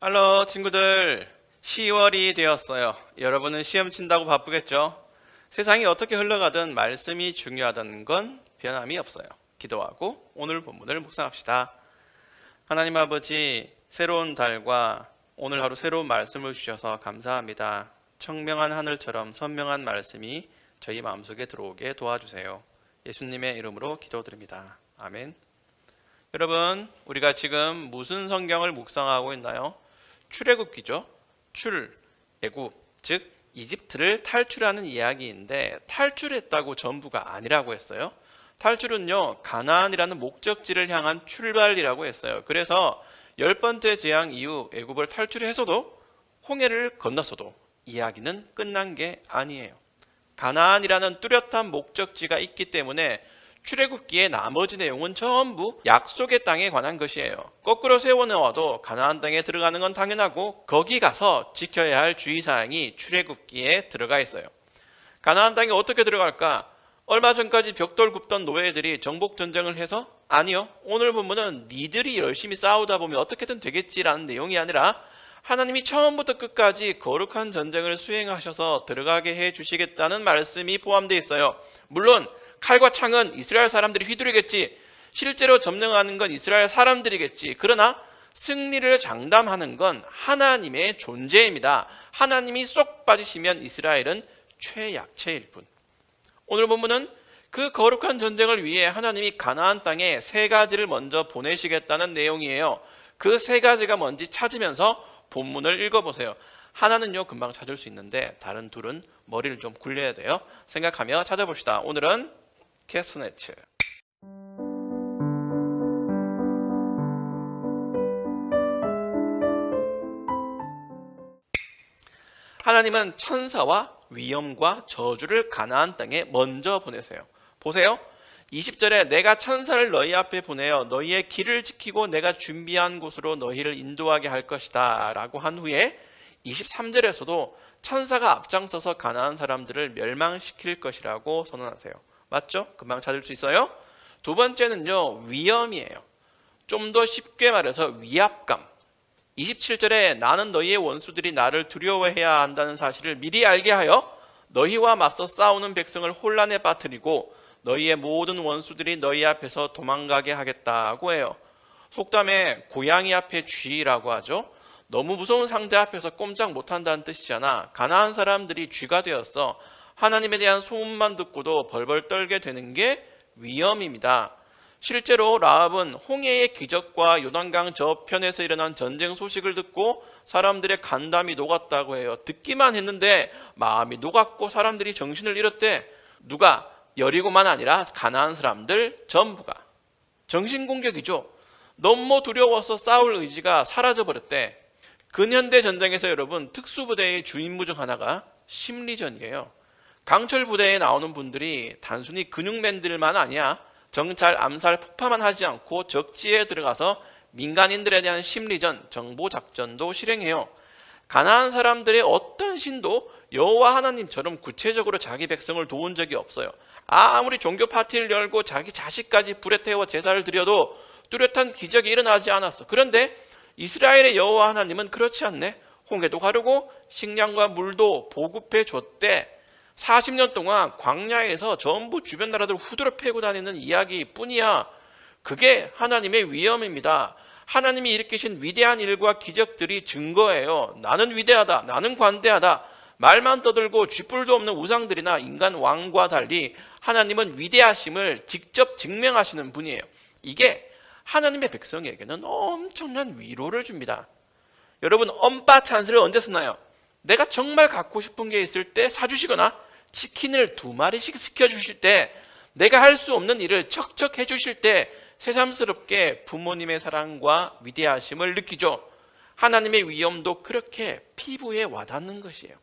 할로 친구들, 10월이 되었어요. 여러분은 시험 친다고 바쁘겠죠? 세상이 어떻게 흘러가든 말씀이 중요하다는 건 변함이 없어요. 기도하고 오늘 본문을 묵상합시다. 하나님 아버지, 새로운 달과 오늘 하루 새로운 말씀을 주셔서 감사합니다. 청명한 하늘처럼 선명한 말씀이 저희 마음속에 들어오게 도와주세요. 예수님의 이름으로 기도드립니다. 아멘. 여러분, 우리가 지금 무슨 성경을 묵상하고 있나요? 출애굽기죠. 애굽, 즉 이집트를 탈출하는 이야기인데 탈출했다고 전부가 아니라고 했어요. 탈출은요, 가나안이라는 목적지를 향한 출발이라고 했어요. 그래서 10번째 재앙 이후 애굽을 탈출해서도 홍해를 건넜어도 이야기는 끝난 게 아니에요. 가나안이라는 뚜렷한 목적지가 있기 때문에 출애굽기의 나머지 내용은 전부 약속의 땅에 관한 것이에요. 거꾸로 세워놓아도 가나안 땅에 들어가는 건 당연하고 거기 가서 지켜야 할 주의사항이 출애굽기에 들어가 있어요. 가나안 땅에 어떻게 들어갈까? 얼마 전까지 벽돌 굽던 노예들이 정복전쟁을 해서? 아니요. 오늘 본문은 니들이 열심히 싸우다 보면 어떻게든 되겠지라는 내용이 아니라 하나님이 처음부터 끝까지 거룩한 전쟁을 수행하셔서 들어가게 해주시겠다는 말씀이 포함되어 있어요. 물론 칼과 창은 이스라엘 사람들이 휘두르겠지, 실제로 점령하는 건 이스라엘 사람들이겠지. 그러나 승리를 장담하는 건 하나님의 존재입니다. 하나님이 쏙 빠지시면 이스라엘은 최약체일 뿐. 오늘 본문은 그 거룩한 전쟁을 위해 하나님이 가나안 땅에 3가지를 먼저 보내시겠다는 내용이에요. 그 3가지가 뭔지 찾으면서 본문을 읽어보세요. 하나는요, 금방 찾을 수 있는데 다른 둘은 머리를 좀 굴려야 돼요. 생각하며 찾아봅시다. 오늘은 캐스네츠. 하나님은 천사와 위험과 저주를 가나안 땅에 먼저 보내세요. 보세요. 20절에 내가 천사를 너희 앞에 보내어 너희의 길을 지키고 내가 준비한 곳으로 너희를 인도하게 할 것이다 라고 한 후에 23절에서도 천사가 앞장서서 가나안 사람들을 멸망시킬 것이라고 선언하세요. 맞죠? 금방 찾을 수 있어요. 두 번째는요, 위험이에요. 좀 더 쉽게 말해서 위압감. 27절에 나는 너희의 원수들이 나를 두려워해야 한다는 사실을 미리 알게 하여 너희와 맞서 싸우는 백성을 혼란에 빠뜨리고 너희의 모든 원수들이 너희 앞에서 도망가게 하겠다고 해요. 속담에 고양이 앞에 쥐라고 하죠. 너무 무서운 상대 앞에서 꼼짝 못한다는 뜻이잖아. 가나안 사람들이 쥐가 되었어. 하나님에 대한 소문만 듣고도 벌벌 떨게 되는 게 위험입니다. 실제로 라합은 홍해의 기적과 요단강 저편에서 일어난 전쟁 소식을 듣고 사람들의 간담이 녹았다고 해요. 듣기만 했는데 마음이 녹았고 사람들이 정신을 잃었대. 누가? 여리고만 아니라 가나안 사람들 전부가. 정신공격이죠. 너무 두려워서 싸울 의지가 사라져버렸대. 근현대 전쟁에서 여러분, 특수부대의 주임무 중 하나가 심리전이에요. 강철 부대에 나오는 분들이 단순히 근육맨들만 아니야. 정찰, 암살, 폭파만 하지 않고 적지에 들어가서 민간인들에 대한 심리전, 정보작전도 실행해요. 가나안 사람들의 어떤 신도 여호와 하나님처럼 구체적으로 자기 백성을 도운 적이 없어요. 아무리 종교 파티를 열고 자기 자식까지 불에 태워 제사를 드려도 뚜렷한 기적이 일어나지 않았어. 그런데 이스라엘의 여호와 하나님은 그렇지 않네. 홍해도 가르고 식량과 물도 보급해 줬대. 40년 동안 광야에서 전부 주변 나라들을 후드려 패고 다니는 이야기뿐이야. 그게 하나님의 위엄입니다. 하나님이 일으키신 위대한 일과 기적들이 증거예요. 나는 위대하다, 나는 관대하다. 말만 떠들고 쥐뿔도 없는 우상들이나 인간 왕과 달리 하나님은 위대하심을 직접 증명하시는 분이에요. 이게 하나님의 백성에게는 엄청난 위로를 줍니다. 여러분, 엄빠 찬스를 언제 쓰나요? 내가 정말 갖고 싶은 게 있을 때 사주시거나 치킨을 2마리씩 시켜주실 때, 내가 할 수 없는 일을 척척 해주실 때 새삼스럽게 부모님의 사랑과 위대하심을 느끼죠. 하나님의 위엄도 그렇게 피부에 와닿는 것이에요.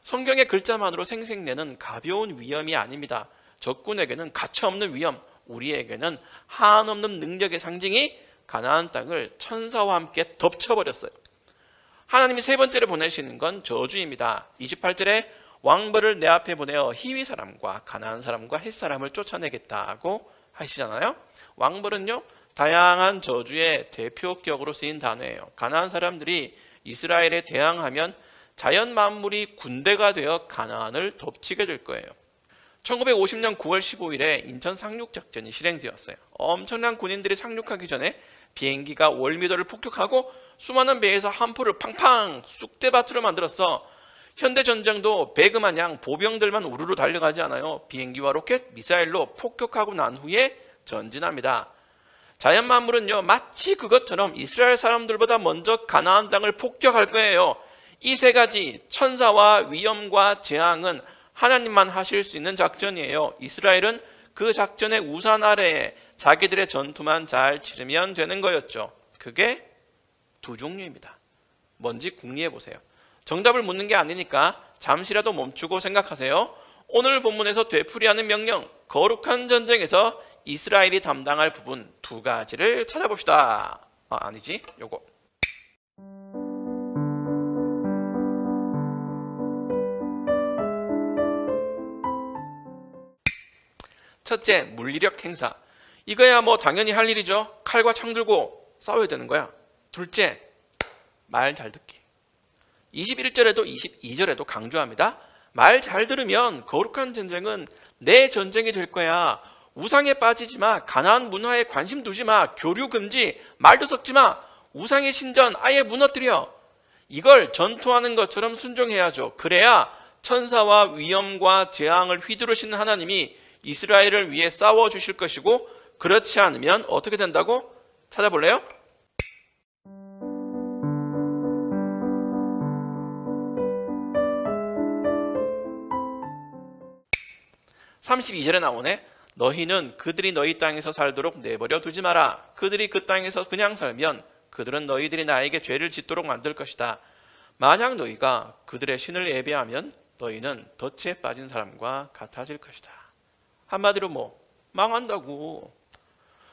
성경의 글자만으로 생색내는 가벼운 위엄이 아닙니다. 적군에게는 가차없는 위엄, 우리에게는 한없는 능력의 상징이 가나안 땅을 천사와 함께 덮쳐버렸어요. 하나님이 3번째로 보내시는 건 저주입니다. 28절에 왕벌을 내 앞에 보내어 히위 사람과 가나안 사람과 헷 사람을 쫓아내겠다고 하시잖아요. 왕벌은요, 다양한 저주의 대표격으로 쓰인 단어예요. 가나안 사람들이 이스라엘에 대항하면 자연 만물이 군대가 되어 가나안을 덮치게 될 거예요. 1950년 9월 15일에 인천 상륙작전이 실행되었어요. 엄청난 군인들이 상륙하기 전에 비행기가 월미도를 폭격하고 수많은 배에서 함포를 팡팡 쑥대밭으로 만들었어. 현대전쟁도 배그마냥 보병들만 우르르 달려가지 않아요. 비행기와 로켓, 미사일로 폭격하고 난 후에 전진합니다. 자연 만물은요, 마치 그것처럼 이스라엘 사람들보다 먼저 가나안 땅을 폭격할 거예요. 이 세 가지 천사와 위험과 재앙은 하나님만 하실 수 있는 작전이에요. 이스라엘은 그 작전의 우산 아래에 자기들의 전투만 잘 치르면 되는 거였죠. 그게 두 종류입니다. 뭔지 궁리해 보세요. 정답을 묻는 게 아니니까 잠시라도 멈추고 생각하세요. 오늘 본문에서 되풀이하는 명령, 거룩한 전쟁에서 이스라엘이 담당할 부분 두 가지를 찾아봅시다. 아니지, 요거. 첫째, 물리력 행사. 이거야 뭐 당연히 할 일이죠. 칼과 창 들고 싸워야 되는 거야. 둘째, 말 잘 듣기. 21절에도 22절에도 강조합니다. 말 잘 들으면 거룩한 전쟁은 내 전쟁이 될 거야. 우상에 빠지지 마. 가나안 문화에 관심 두지 마. 교류 금지. 말도 섞지 마. 우상의 신전 아예 무너뜨려. 이걸 전투하는 것처럼 순종해야죠. 그래야 천사와 위험과 재앙을 휘두르시는 하나님이 이스라엘을 위해 싸워주실 것이고, 그렇지 않으면 어떻게 된다고? 찾아볼래요? (32절에) 나오네. 너희는 그들이 너희 땅에서 살도록 내버려 두지 마라. 그들이 그 땅에서 그냥 살면 그들은 너희들이 나에게 죄를 짓도록 만들 것이다. 만약 너희가 그들의 신을 예배하면 너희는 덫에 빠진 사람과 같아질 것이다. 한마디로 뭐 망한다고.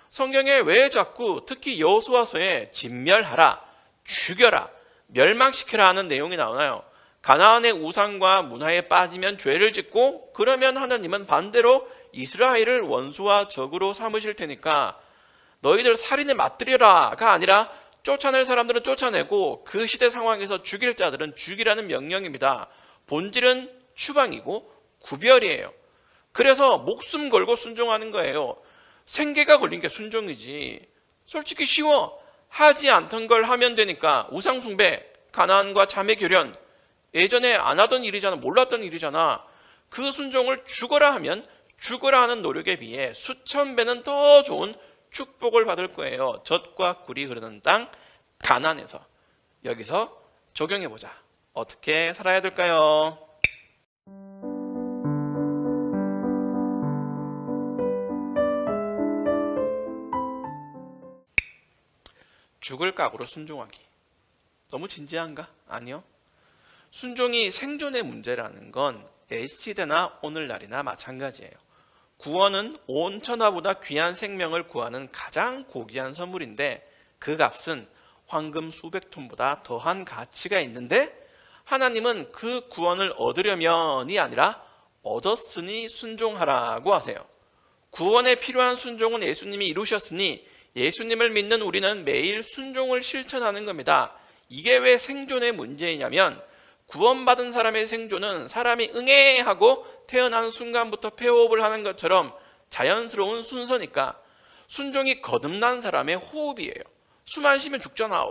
성경에 왜 자꾸 특히 여호수아서에 진멸하라, 죽여라, 멸망시켜라 하는 내용이 나오나요? 가나안의 우상과 문화에 빠지면 죄를 짓고, 그러면 하나님은 반대로 이스라엘을 원수와 적으로 삼으실 테니까 너희들 살인에 맞들여라가 아니라 쫓아낼 사람들은 쫓아내고 그 시대 상황에서 죽일 자들은 죽이라는 명령입니다. 본질은 추방이고 구별이에요. 그래서 목숨 걸고 순종하는 거예요. 생계가 걸린 게 순종이지. 솔직히 쉬워. 하지 않던 걸 하면 되니까. 우상숭배, 가나안과 자매교련, 예전에 안 하던 일이잖아. 몰랐던 일이잖아. 그 순종을 죽어라 하면 죽어라 하는 노력에 비해 수천 배는 더 좋은 축복을 받을 거예요. 젖과 꿀이 흐르는 땅 가나안에서. 여기서 적용해보자. 어떻게 살아야 될까요? 죽을 각오로 순종하기. 너무 진지한가? 아니요. 순종이 생존의 문제라는 건 S시대나 오늘날이나 마찬가지예요. 구원은 온 천하보다 귀한 생명을 구하는 가장 고귀한 선물인데, 그 값은 황금 수백 톤보다 더한 가치가 있는데, 하나님은 그 구원을 얻으려면이 아니라 얻었으니 순종하라고 하세요. 구원에 필요한 순종은 예수님이 이루셨으니 예수님을 믿는 우리는 매일 순종을 실천하는 겁니다. 이게 왜 생존의 문제이냐면, 구원받은 사람의 생존은 사람이 응애 하고 태어나는 순간부터 폐호흡을 하는 것처럼 자연스러운 순서니까, 순종이 거듭난 사람의 호흡이에요. 숨 안 쉬면 죽잖아.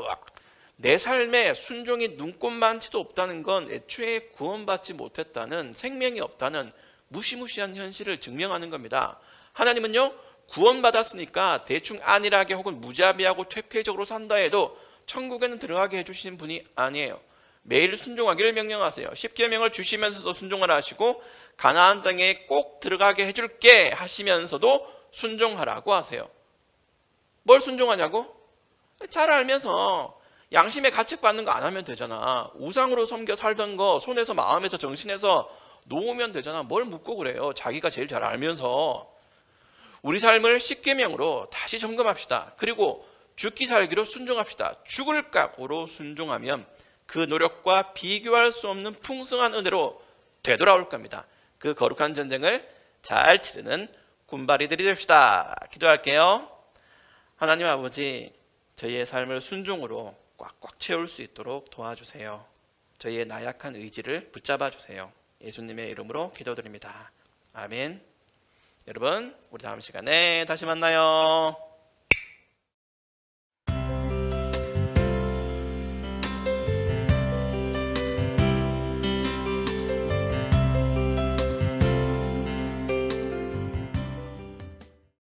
내 삶에 순종이 눈꼽만치도 없다는 건 애초에 구원받지 못했다는, 생명이 없다는 무시무시한 현실을 증명하는 겁니다. 하나님은요, 구원받았으니까 대충 안일하게 혹은 무자비하고 퇴폐적으로 산다 해도 천국에는 들어가게 해주시는 분이 아니에요. 매일 순종하기를 명령하세요. 10계명을 주시면서도 순종하라 하시고, 가나안 땅에 꼭 들어가게 해줄게 하시면서도 순종하라고 하세요. 뭘 순종하냐고? 잘 알면서 양심의 가책 받는 거 안 하면 되잖아. 우상으로 섬겨 살던 거 손에서 마음에서 정신에서 놓으면 되잖아. 뭘 묻고 그래요. 자기가 제일 잘 알면서. 우리 삶을 10계명으로 다시 점검합시다. 그리고 죽기 살기로 순종합시다. 죽을 각오로 순종하면 그 노력과 비교할 수 없는 풍성한 은혜로 되돌아올 겁니다. 그 거룩한 전쟁을 잘 치르는 군바리들이 됩시다. 기도할게요. 하나님 아버지, 저희의 삶을 순종으로 꽉꽉 채울 수 있도록 도와주세요. 저희의 나약한 의지를 붙잡아 주세요. 예수님의 이름으로 기도드립니다. 아멘. 여러분, 우리 다음 시간에 다시 만나요.